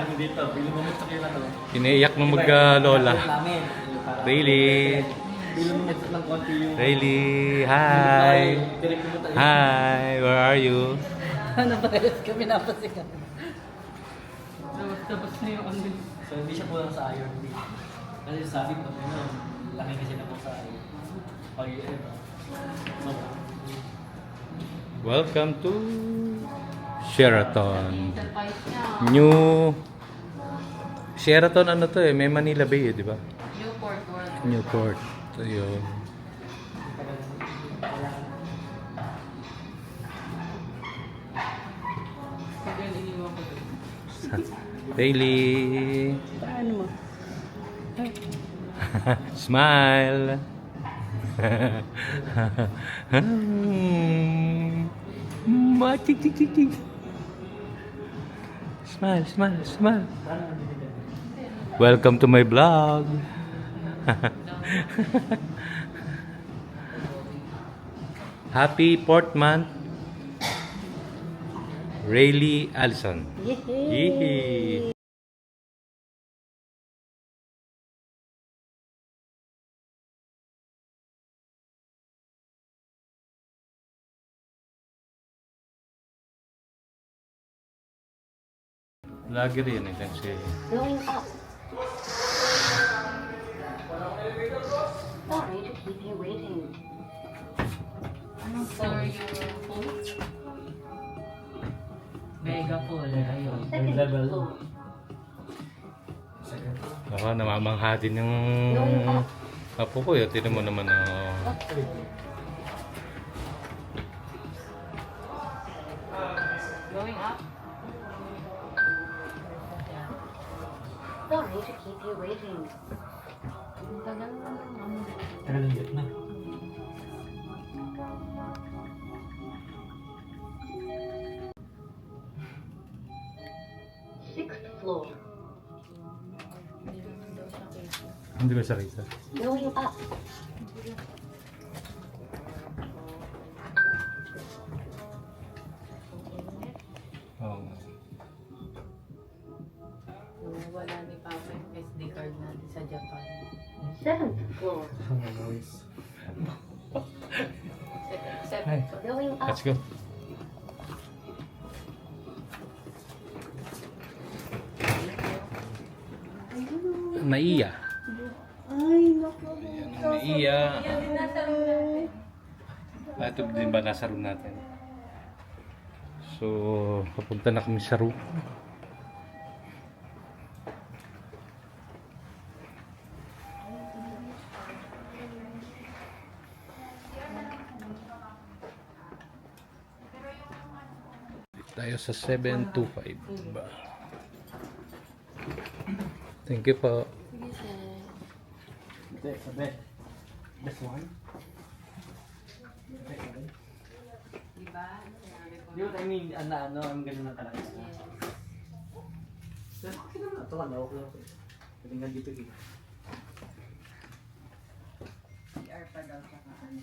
namin dito. Bilang moments kayo na to. Iniiyak ng mag-lola. Rayleigh. Bilang moments lang konti yung... Rayleigh, hi! Hi, where are you? Ano ba yun? Kami napasikan. Tapos na yung ano. So hindi siya kulang sa iron. Kasi sabi ko, laki kasi na po sa iron. Pag ito. Welcome to Sheraton. New Sheraton ano to eh, may Manila Bay eh, di ba? Newport World. Newport. So yun. Rayleigh. Paano mo? Smile. Tik tik tik tik. Smile, smile, smile. Welcome to my vlog. Happy 4th month. Rayleigh Allison. Yee. Lagi rin eh kasi Going up. Sorry to keep you waiting. Anong floor yung pool? Mega pool. Ayun. Second level. floor. ako namamangha din yung apo ko yun. Tinan mo naman Going up? Sorry to keep you waiting. Ang tagal naman. Tagal ng jet na. Sixth floor. Hindi ba siya kita? Going up. Oo. Wala ni Papa yung SD card natin sa Japan. Seventh floor. Seven floor. Going up. Let's go. Naiya. Naiya. Ito din ba nasa room natin? So, papunta na kami sa room. Tayo sa 725. Thank you po. Hindi, sabi. Best one. Diba? Sinabi ko Yun, I mean, ang ganun na talaga. Pero okay naman. Ito, okay. Pwede nga dito dito. CR pa daw sa kaan.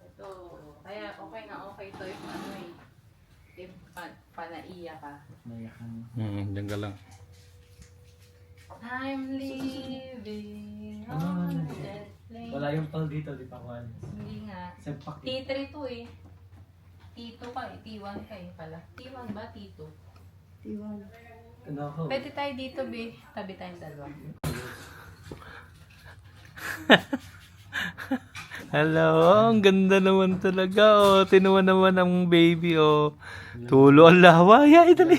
Ito, kaya okay na okay to if ano eh. If panaiya ka. Nayakan. Diyan ka lang. I'm living on that plane. Wala yung pal dito, di pa Juan. Hindi nga. Sempak. T3 to eh. T2 ka eh. T1 ka eh pala. T1 ba? T2? Ano ako? Pwede tayo dito, be. Tabi tayong dalawa. Hello, ang ganda naman talaga. Oh, tinuwa naman ang baby. Oh, tulo ang laway. Ay, dali.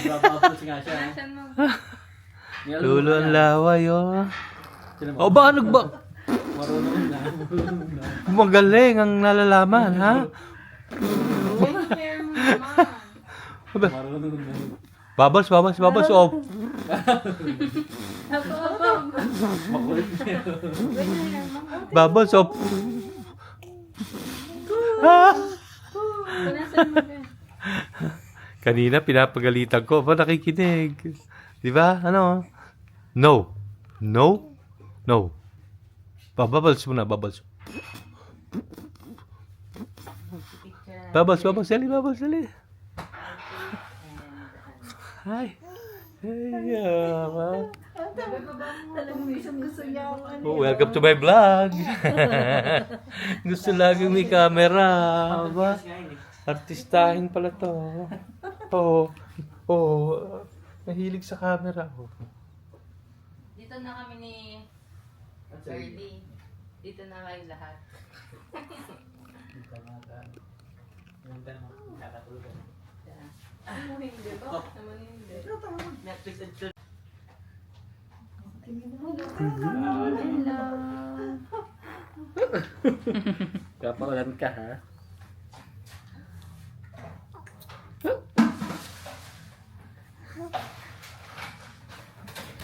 Babapos nga siya. Nasaan mo? Tulo ang laway. Oh, oh baka nagba... Marunong na. Magaling ang nalalaman, ha? Uy, hair mo naman. Marunong na. Babas. Oh, Apo. Makulit niya. Wait na yan, mga. babas. Oh. Ah! Nasaan mo ba? Kanina pinapagalitan ko. Pa nakikinig. Di ba? Ano? No. No? No. Babals muna, babals. Babals, dali. Hi. Hey, Talagang minsan gusto niya ang ano. oh, welcome to my vlog. Gusto laging may camera. Ba? Artistahin pala to. Oh, oh, mahilig sa camera. Oh. Dito na kami ni Birdie. Dito na kayo lahat. Ano hindi ba? Naman hindi. Netflix and chill. Hello. Kapaulan ka ha?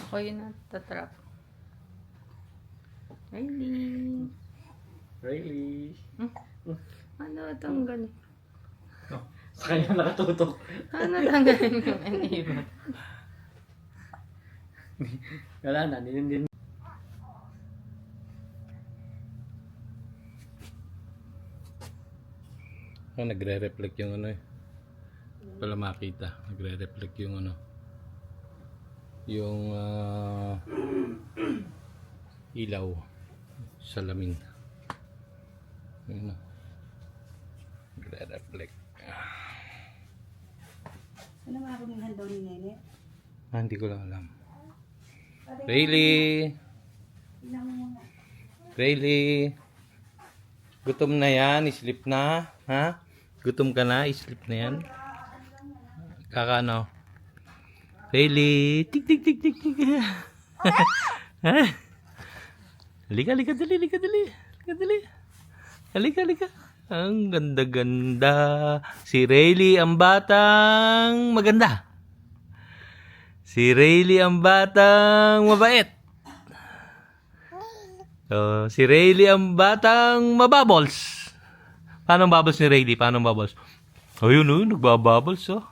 Ako yun natatrap. Riley. Really? Ano tanggalin? Sa kanya nakatutok. Ano tanggalin yung enable? Wala na, din. Oh, nagre-reflect yung ano eh. Pala makita. Nagre-reflect yung ano. Yung ilaw. Salamin. Yun na. Nagre-reflect. Ano nga rumihan daw ni Nene? Ah, hindi ko lang alam. Rayleigh! Ilang mo nga. Rayleigh! Gutom na yan? Sleep na? Ha? Gutom ka na? Sleep na yan? Kakano? Rayleigh! Tik tik tik tik tik! Ha? Halika, halika, dali, halika, dali. Halika, dali. Halika, halika. Ang ganda-ganda. Si Rayleigh ang batang maganda. Si Rayleigh ang batang mabait. Oh, si Rayleigh ang batang mababols. Paano ang bubbles ni Rayleigh? Paano ang bubbles? Ayun, oh, nagbabubbles, oh.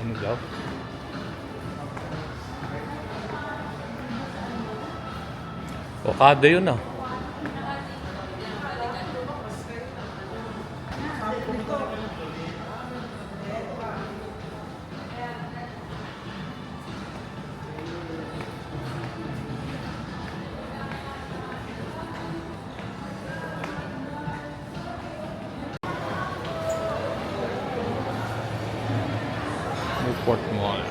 Ano daw? Okada yun ah. Newport Mall.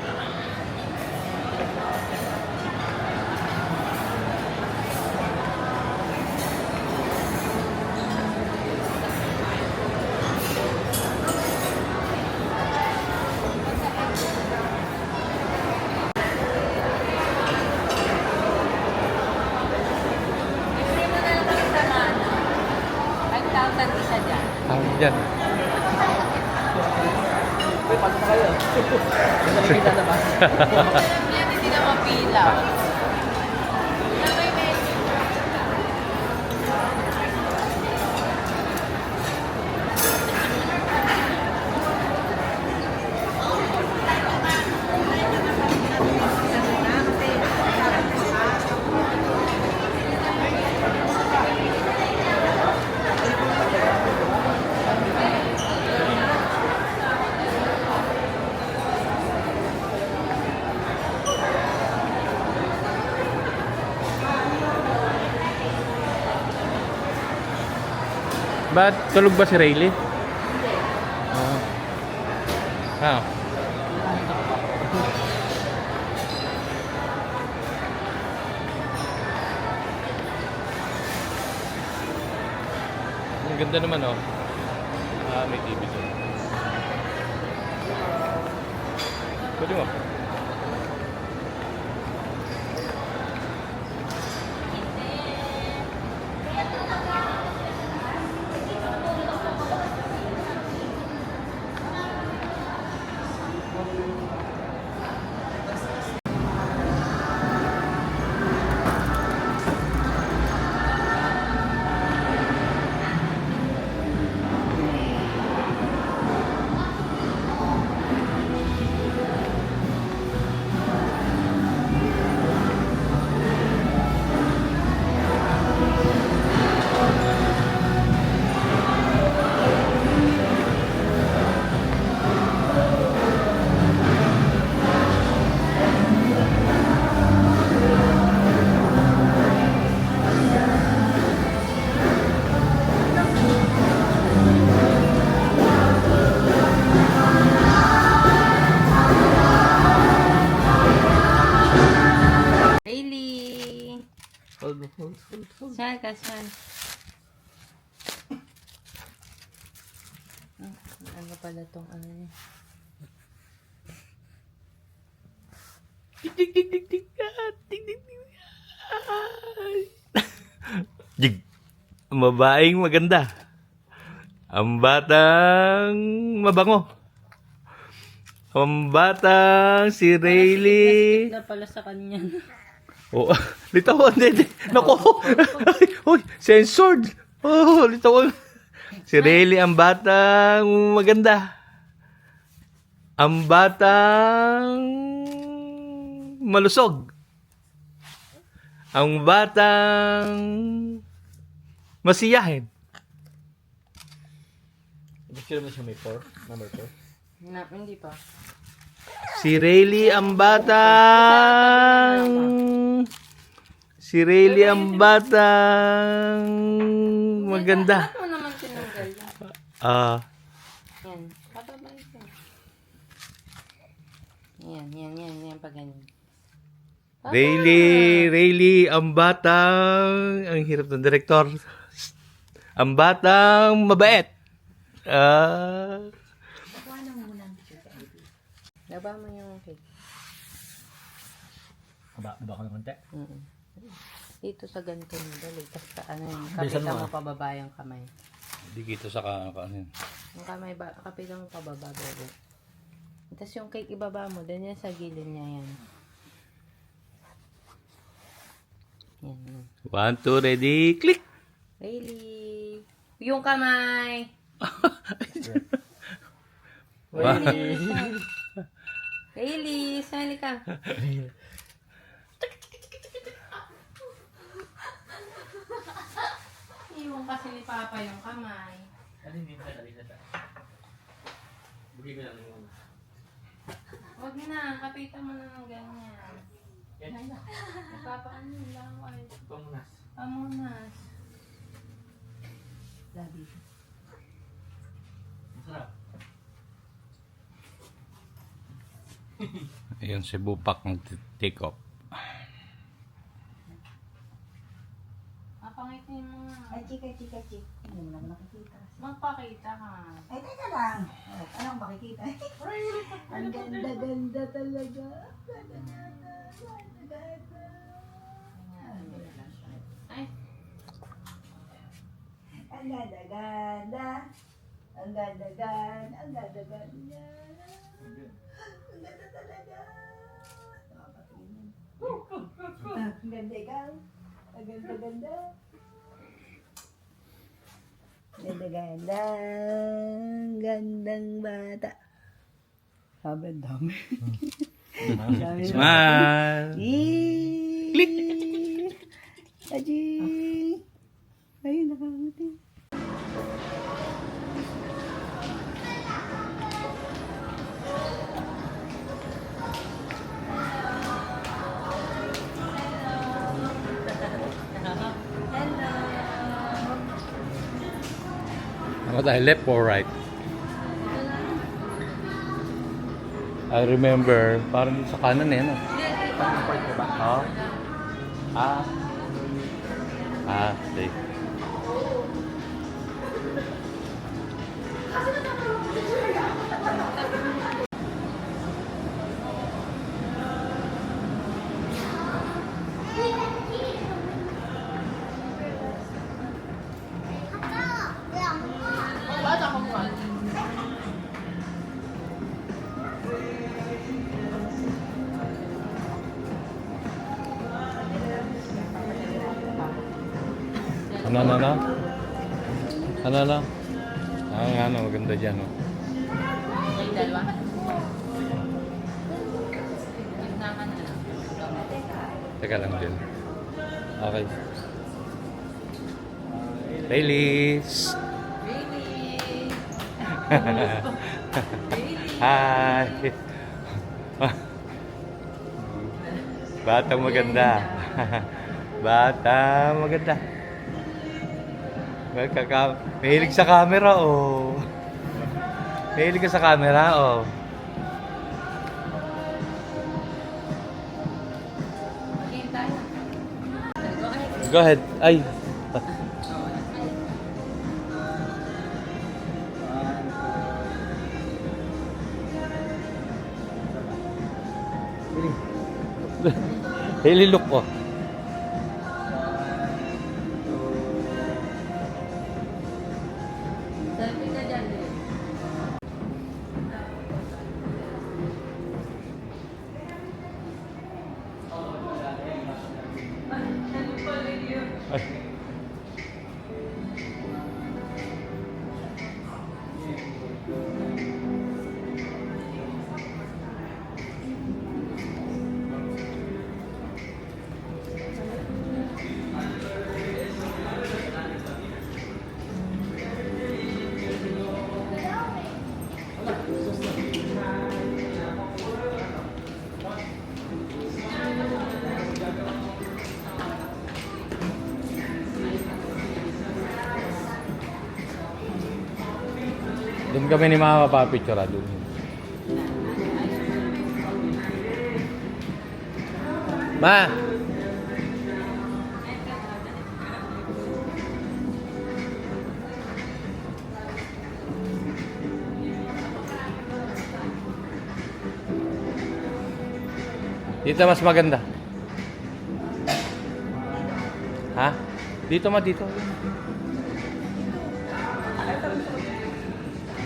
Libre mo na lang kami sa mana. 5,000 isa dyan. Tawag dyan. Uy, pasok na kayo. Madali kita na ba? Yan, hindi na mapila. Na may menu. Ba't tulog ba si Rayleigh? Ah. Ang ganda naman oh. Ah, may TV doon. Pwede mo. Hailey! Hold. Saan ka, saan? Ano pala tong ano niya? Dig dig dig dig dig. Dig dig dig. Jig. Ang babaeng maganda. Ang batang mabango. Ang batang si Rayleigh. Na pala sa kanya. Oh, litawan din. Nako. Uy, censored. Oh, litawan. Si Rayleigh ang batang maganda. Ang batang malusog. Ang batang masiyahin. Sino mo siya may 4? Number 4? Na, hindi pa. Si Rayleigh ang batang maganda. Bakit mo naman tinanggal yan? Yan. Patabalik yan. Yan. Pag ganyan. Rayleigh ang batang, ang hirap ng direktor. Ang batang mabait. Laba mo yung cake. Baba ko ng konti. Dito sa ganito mo, dali. Tapos ano yun, Bilisan kapitan mo, mo pababa yung kamay. Dito sa kanin. Yung kamay, kapitan mo pababa, bebe. Tapos yung cake ibaba mo, dan yan sa gilid niya yan. Yan. 1, 2, ready, click! Hailey! Yung kamay! Hailey! Sali ka! Iwan kasi ni Papa yung kamay. Hindi mo katalina tayo. Bugay ko lang yung una. Huwag na, kapitan mo na ng ganyan. Yan na. Napapaano lang ako eh. Pamunas. Pamunas. Labi. Masarap. Ayun si Bupak nag-take off. Mapangitin mo nga. Ay, chika. Hindi mo naman nakikita. Magpakita ka. Ay, teka lang. Oh, anong makikita? Ang ganda-ganda talaga. Ganda-ganda. Ay, Ang ganda-ganda. Ang ganda-ganda. Ang ganda-ganda. Ang ganda talaga. Nakapatingin. Ang ganda ikaw. Ang ganda-ganda. Ganda-ganda. Ang gandang bata. Sabi, ang dami. Smile! Click! Ajing! Ayun, nakangiti. Ano tayo, left or right? I remember, parang sa kanan eh, no? Oh. Okay. Ano? Ano, maganda dyan, no? yung dalawa. Nagnaman na lang. Teka lang din. Okay. Ladies! Really? Hi! Batang maganda. Batang maganda. Mahilig sa camera, oh. Mahilig ka sa camera, oh. Game tayo. Go ahead. Ay. Hili look ko. Selfie ka dyan eh. Ay. Doon kami ni Mama papicture doon. Ma! Dito mas maganda. Ha? Dito dito.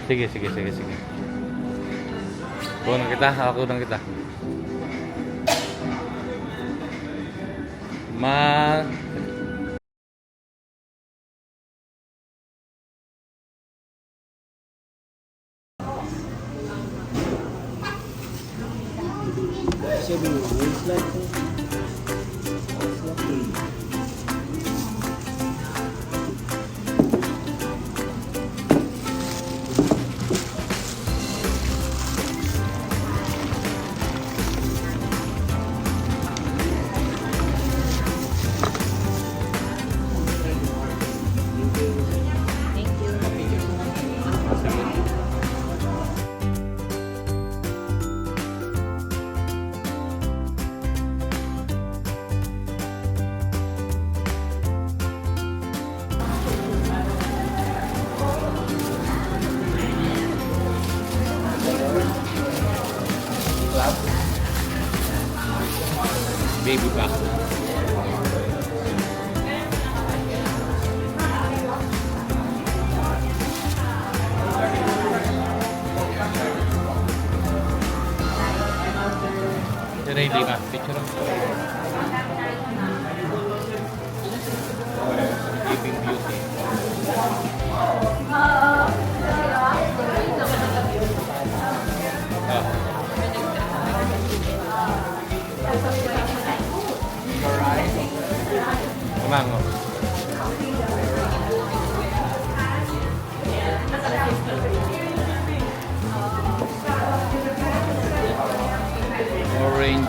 Sige. Kunan kita, kunan kita. baby back. Si Rayleigh ka, picture mo. Sleeping Beauty. Kumango. Orange.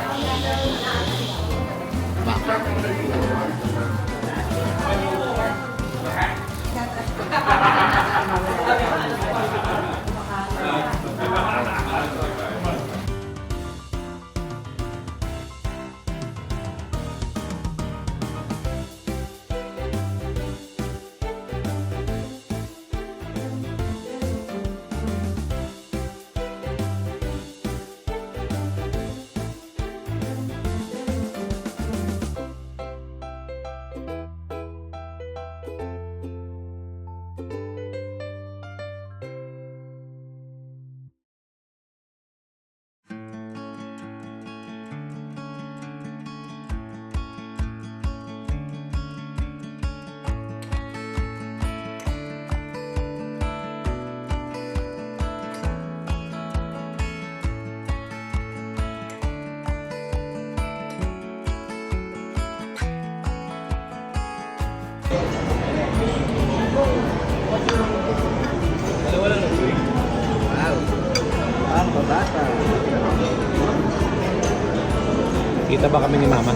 Kita ba kami ni Mama?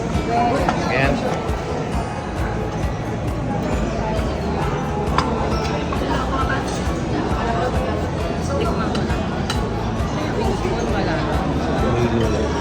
Ayan. Tikman ko lang. Yung spoon wala. Hilo lang.